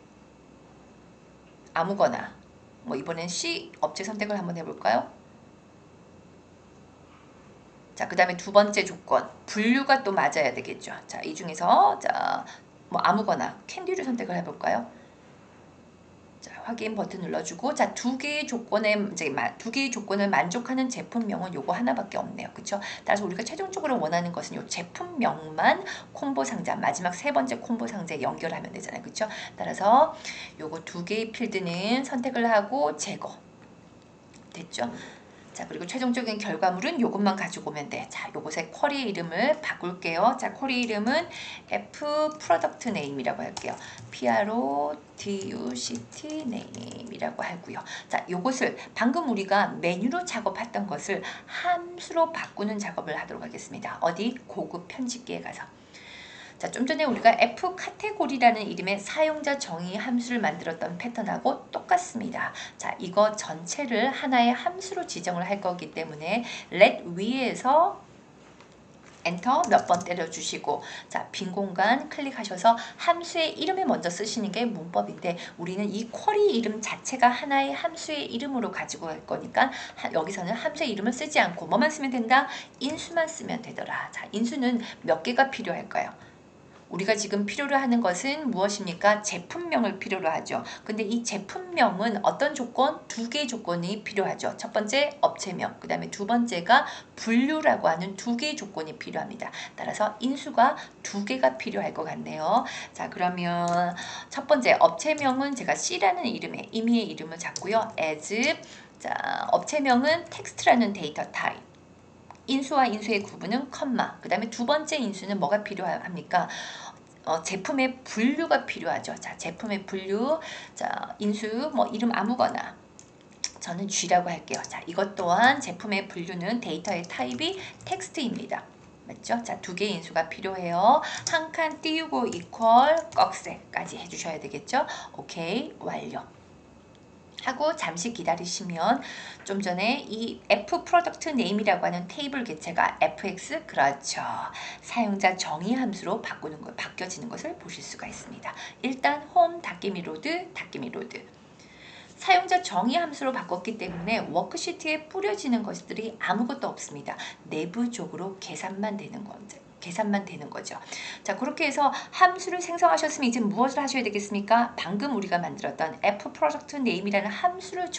아무거나 뭐 이번엔 C 업체 선택을 한번 해볼까요? 자, 그 다음에 두 번째 조건 분류가 또 맞아야 되겠죠. 자, 이 중에서 자, 뭐 아무거나 캔디를 선택을 해볼까요? 자, 확인 버튼 눌러주고 자, 두 개의 조건을 만족하는 제품명은 요거 하나밖에 없네요. 그렇죠? 따라서 우리가 최종적으로 원하는 것은 요 제품명만 콤보 상자 마지막 세 번째 콤보 상자에 연결하면 되잖아요. 그렇죠? 따라서 요거 두 개의 필드는 선택을 하고 제거. 됐죠? 자, 그리고 최종적인 결과물은 요것만 가지고 오면 돼. 자, 요것의 쿼리 이름을 바꿀게요. 자, 쿼리 이름은 F product name이라고 할게요. PRODUCT name이라고 하고요. 자, 요것을 방금 우리가 메뉴로 작업했던 것을 함수로 바꾸는 작업을 하도록 하겠습니다. 어디? 고급 편집기에 가서. 자, 좀 전에 우리가 F 카테고리라는 이름의 사용자 정의 함수를 만들었던 패턴하고 똑같습니다. 자, 이거 전체를 하나의 함수로 지정을 할 거기 때문에 let 위에서 엔터 몇 번 때려주시고, 자, 빈 공간 클릭하셔서 함수의 이름을 먼저 쓰시는 게 문법인데, 우리는 이 쿼리 이름 자체가 하나의 함수의 이름으로 가지고 갈 거니까 여기서는 함수의 이름을 쓰지 않고 뭐만 쓰면 된다? 인수만 쓰면 되더라. 자, 인수는 몇 개가 필요할까요? 우리가 지금 필요로 하는 것은 무엇입니까? 제품명을 필요로 하죠. 근데 이 제품명은 어떤 조건? 두 개의 조건이 필요하죠. 첫 번째 업체명, 그 다음에 두 번째가 분류라고 하는 두 개의 조건이 필요합니다. 따라서 인수가 두 개가 필요할 것 같네요. 자, 그러면 첫 번째 업체명은 제가 C라는 이름의 임의의 이름을 잡고요. as, 자, 업체명은 텍스트라는 데이터 타입. 인수와 인수의 구분은 컴마. 그 다음에 두 번째 인수는 뭐가 필요합니까? 제품의 분류가 필요하죠. 자, 제품의 분류. 자, 인수 뭐 이름 아무거나. 저는 G라고 할게요. 자, 이것 또한 제품의 분류는 데이터의 타입이 텍스트입니다. 맞죠? 자, 두 개의 인수가 필요해요. 한 칸 띄우고 이퀄 꺽쇠까지 해주셔야 되겠죠? 오케이, 완료. 하고 잠시 기다리시면 좀 전에 이 F 프로덕트 네임이라고 하는 테이블 개체가 fx 그렇죠. 사용자 정의 함수로 바뀌어지는 것을 보실 수가 있습니다. 일단 홈 닫기미 로드 닫기미 로드. 사용자 정의 함수로 바꿨기 때문에 워크시트에 뿌려지는 것들이 아무것도 없습니다. 내부적으로 계산만 되는 거죠. 자, 그렇게 해서 함수를 생성하셨으면 이제 무엇을 하셔야 되겠습니까? 방금 우리가 만들었던 F 프로젝트 네임이라는 함수를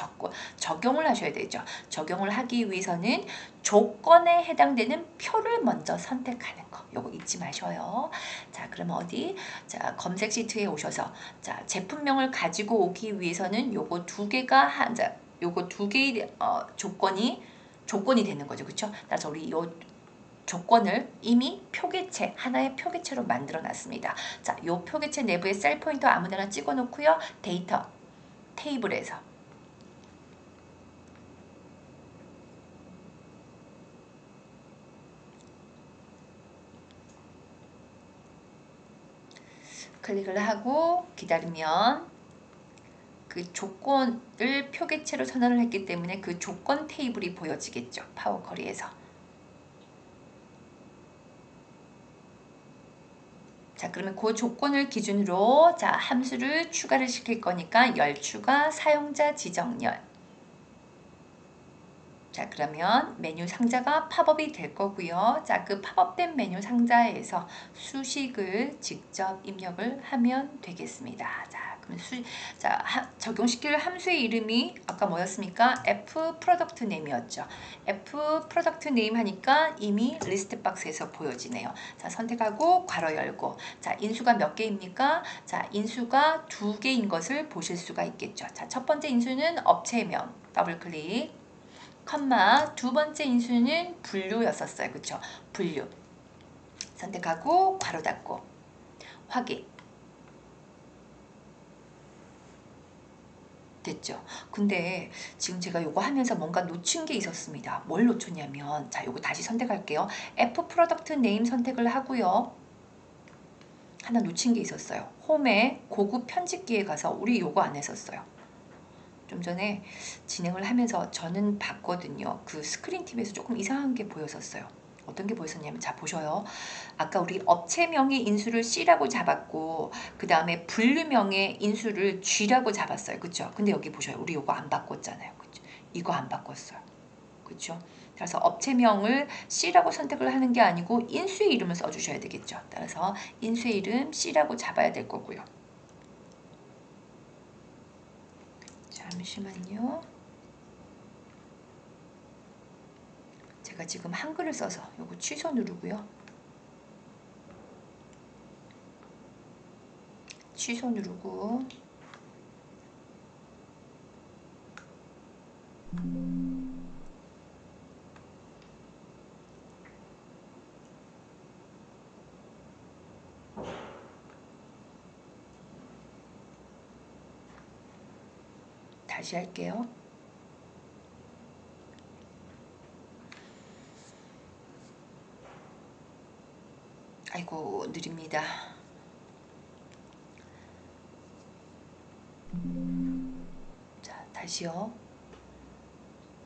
적용을 하셔야 되죠. 적용을 하기 위해서는 조건에 해당되는 표를 먼저 선택하는 거. 요거 잊지 마셔요. 자, 그러면 어디? 자, 검색 시트에 오셔서 자, 제품명을 가지고 오기 위해서는 요거 두 개가 요거 두 개의 조건이 되는 거죠. 그렇죠? 따라서 우리 요 조건을 이미 표계체, 하나의 표계체로 만들어 놨습니다. 자, 요 표계체 내부에 셀 포인터 아무데나 찍어 놓고요. 데이터 테이블에서 클릭을 하고 기다리면 그 조건을 표계체로 선언을 했기 때문에 그 조건 테이블이 보여지겠죠. 파워 쿼리에서. 자, 그러면 그 조건을 기준으로 자, 함수를 추가를 시킬 거니까 열 추가 사용자 지정열. 자, 그러면 메뉴 상자가 팝업이 될 거고요. 자, 그 팝업된 메뉴 상자에서 수식을 직접 입력을 하면 되겠습니다. 자, 그럼 적용시킬 함수의 이름이 아까 뭐였습니까? F 프로덕트 네임이었죠. F 프로덕트 네임 하니까 이미 리스트 박스에서 보여지네요. 자, 선택하고 괄호 열고. 자, 인수가 몇 개입니까? 자, 인수가 두 개인 것을 보실 수가 있겠죠. 자, 첫 번째 인수는 업체명. 더블 클릭. 컴마 두 번째 인수는 분류였었어요. 그쵸? 분류. 선택하고 괄호 닫고 확인. 됐죠? 근데 지금 제가 요거 하면서 뭔가 놓친 게 있었습니다. 뭘 놓쳤냐면 자, 요거 다시 선택할게요. F 프로덕트 네임 선택을 하고요. 하나 놓친 게 있었어요. 홈에 고급 편집기에 가서 우리 요거 안 했었어요. 좀 전에 진행을 하면서 저는 봤거든요. 그 스크린 팁에서 조금 이상한 게 보였었어요. 어떤 게 보였었냐면 자, 보셔요. 아까 우리 업체명의 인수를 C라고 잡았고 그 다음에 분류명의 인수를 G라고 잡았어요. 그쵸? 근데 여기 보셔요. 우리 이거 안 바꿨잖아요. 그쵸? 이거 안 바꿨어요. 그쵸? 그래서 업체명을 C라고 선택을 하는 게 아니고 인수의 이름을 써주셔야 되겠죠. 따라서 인수의 이름 C라고 잡아야 될 거고요. 잠시만요. 제가 지금 한글을 써서 요거 취소 누르고요. 취소 누르고 다시 할게요. 아이고 느립니다. 자 다시요.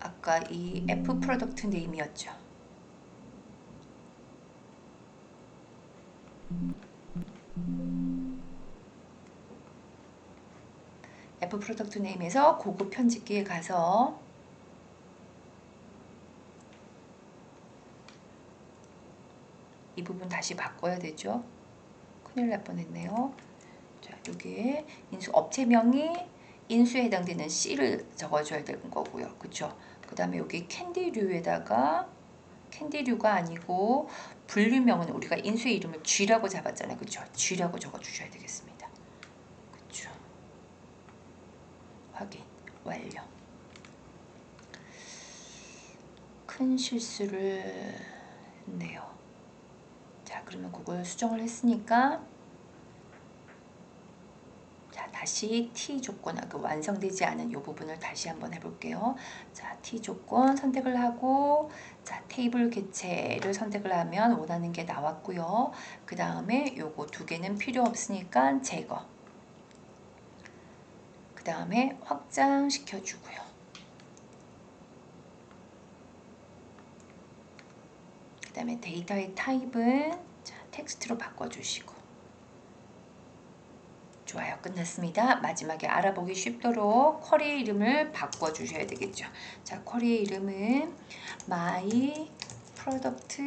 아까 이 F 프로덕트 네임이었죠. F 프로덕트 네임에서 고급 편집기에 가서 이 부분 다시 바꿔야 되죠. 큰일 날 뻔했네요. 자, 여기에 업체명이 인수에 해당되는 C를 적어줘야 되는 거고요. 그쵸? 그 다음에 여기 캔디류에다가 캔디류가 아니고 분류명은 우리가 인수의 이름을 G라고 잡았잖아요. 그쵸? G라고 적어주셔야 되겠습니다. 그쵸? 확인 완료. 큰 실수를 했네요. 자, 그러면 그걸 수정을 했으니까 자, 다시 T 조건, 그 완성되지 않은 이 부분을 다시 한번 해볼게요. 자, T 조건 선택을 하고 자, 테이블 개체를 선택을 하면 원하는 게 나왔고요. 그 다음에 요거 두 개는 필요 없으니까 제거. 그 다음에 확장시켜 주고요. 그 다음에 데이터의 타입은 자, 텍스트로 바꿔주시고 좋아요. 끝났습니다. 마지막에 알아보기 쉽도록 쿼리의 이름을 바꿔주셔야 되겠죠. 자, 쿼리의 이름은 my product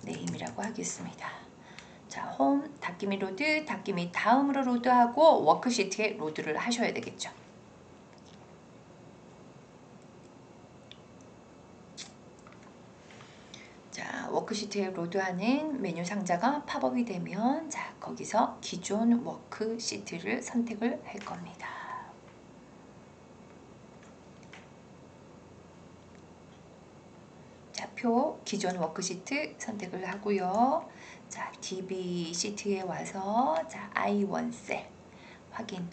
name이라고 하겠습니다. 자, 홈, 닫기미 로드, 닫기미 다음으로 로드하고 워크시트에 로드를 하셔야 되겠죠. 자, 워크시트에 로드하는 메뉴 상자가 팝업이 되면 자, 거기서 기존 워크시트를 선택을 할 겁니다. 자, 표 기존 워크시트 선택을 하고요. 자, DB 시트에 와서 자, I1 셀 확인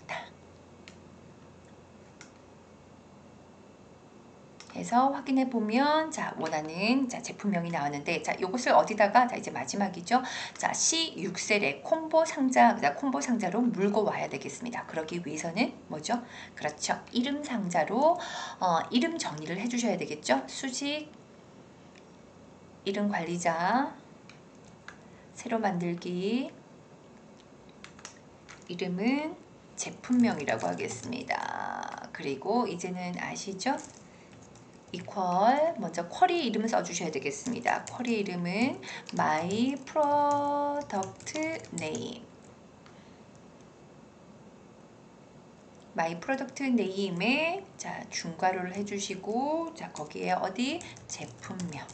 해서 확인해 보면 자, 원하는 자, 제품명이 나왔는데 자, 요것을 어디다가 자, 이제 마지막이죠. 자, C6셀의 콤보 상자, 콤보 상자로 물고 와야 되겠습니다. 그러기 위해서는 뭐죠? 그렇죠. 이름 상자로 이름 정의를 해 주셔야 되겠죠. 수직 이름 관리자 새로 만들기 이름은 제품명이라고 하겠습니다. 그리고 이제는 아시죠? equal 먼저 쿼리 이름을 써주셔야 되겠습니다. 쿼리 이름은 my product name my product name에 자 중괄호를 해주시고 자 거기에 어디 제품명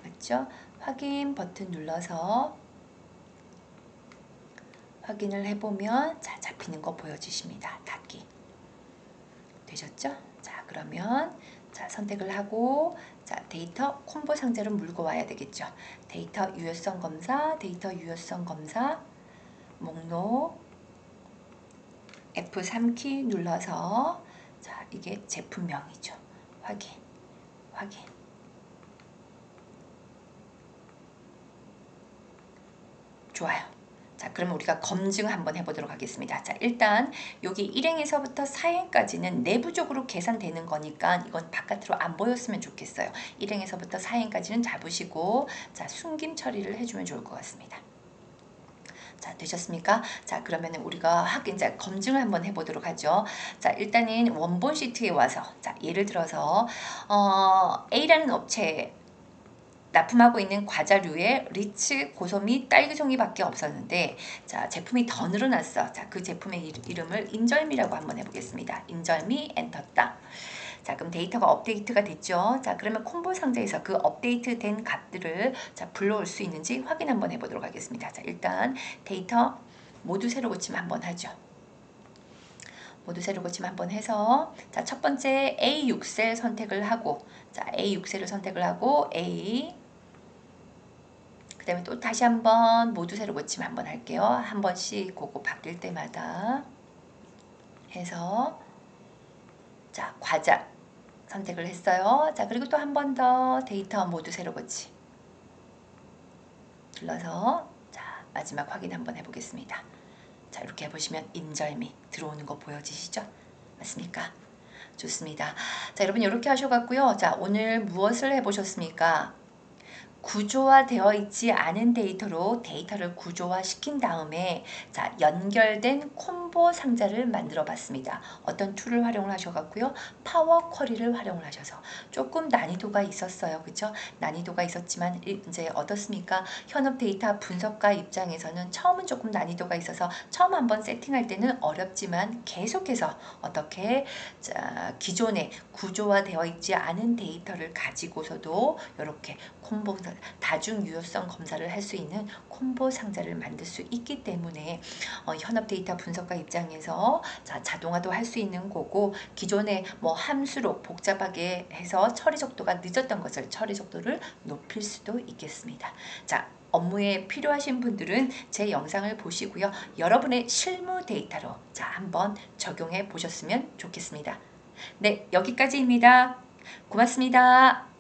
맞죠? 확인 버튼 눌러서 확인을 해보면 자 잡히는 거 보여주십니다. 닫기 되셨죠? 자 그러면 자 선택을 하고 자 데이터 콤보 상자로 물고 와야 되겠죠. 데이터 유효성 검사, 데이터 유효성 검사 목록 F3키 눌러서 자 이게 제품명이죠. 확인 확인 좋아요. 자, 그럼 우리가 검증 한번 해보도록 하겠습니다. 자, 일단 여기 1행에서부터 4행까지는 내부적으로 계산되는 거니까 이건 바깥으로 안 보였으면 좋겠어요. 1행에서부터 4행까지는 잡으시고 자, 숨김 처리를 해주면 좋을 것 같습니다. 자, 되셨습니까? 자, 그러면 우리가 확인, 자, 검증을 한번 해보도록 하죠. 자, 일단은 원본 시트에 와서 자, 예를 들어서 A라는 업체 납품하고 있는 과자류에 리츠, 고소미, 딸기송이밖에 없었는데 자 제품이 더 늘어났어. 자 그 제품의 이름을 인절미라고 한번 해보겠습니다. 인절미 엔터 딱. 자 그럼 데이터가 업데이트가 됐죠. 자 그러면 콤보 상자에서 그 업데이트된 값들을 자 불러올 수 있는지 확인 한번 해보도록 하겠습니다. 자 일단 데이터 모두 새로 고침 한번 하죠. 모두 새로 고침 한번 해서 자 첫 번째 A6셀 선택을 하고 자 A6셀을 선택을 하고 A 그 다음에 또 다시 한번 모두 새로 고침 한번 할게요. 한 번씩 그거 바뀔 때마다 해서 자 과자 선택을 했어요. 자 그리고 또 한 번 더 데이터 모두 새로 고침 눌러서 자 마지막 확인 한번 해보겠습니다. 자 이렇게 해보시면 인절미 들어오는 거 보여지시죠? 맞습니까? 좋습니다. 자 여러분 이렇게 하셔갖고요. 자 오늘 무엇을 해보셨습니까? 구조화되어 있지 않은 데이터로 데이터를 구조화시킨 다음에 자 연결된 콤보 상자를 만들어 봤습니다. 어떤 툴을 활용을 하셔갖고요. 파워 쿼리를 활용을 하셔서 조금 난이도가 있었어요. 그쵸? 난이도가 있었지만 이제 어떻습니까? 현업 데이터 분석가 입장에서는 처음은 조금 난이도가 있어서 처음 한번 세팅할 때는 어렵지만 계속해서 어떻게 자 기존에 구조화되어 있지 않은 데이터를 가지고서도 이렇게 콤보 다중 유효성 검사를 할 수 있는 콤보 상자를 만들 수 있기 때문에 현업 데이터 분석가 입장에서 자동화도 할 수 있는 거고 기존에 뭐 함수로 복잡하게 해서 처리 속도가 늦었던 것을 처리 속도를 높일 수도 있겠습니다. 자 업무에 필요하신 분들은 제 영상을 보시고요. 여러분의 실무 데이터로 자 한번 적용해 보셨으면 좋겠습니다. 네, 여기까지입니다. 고맙습니다.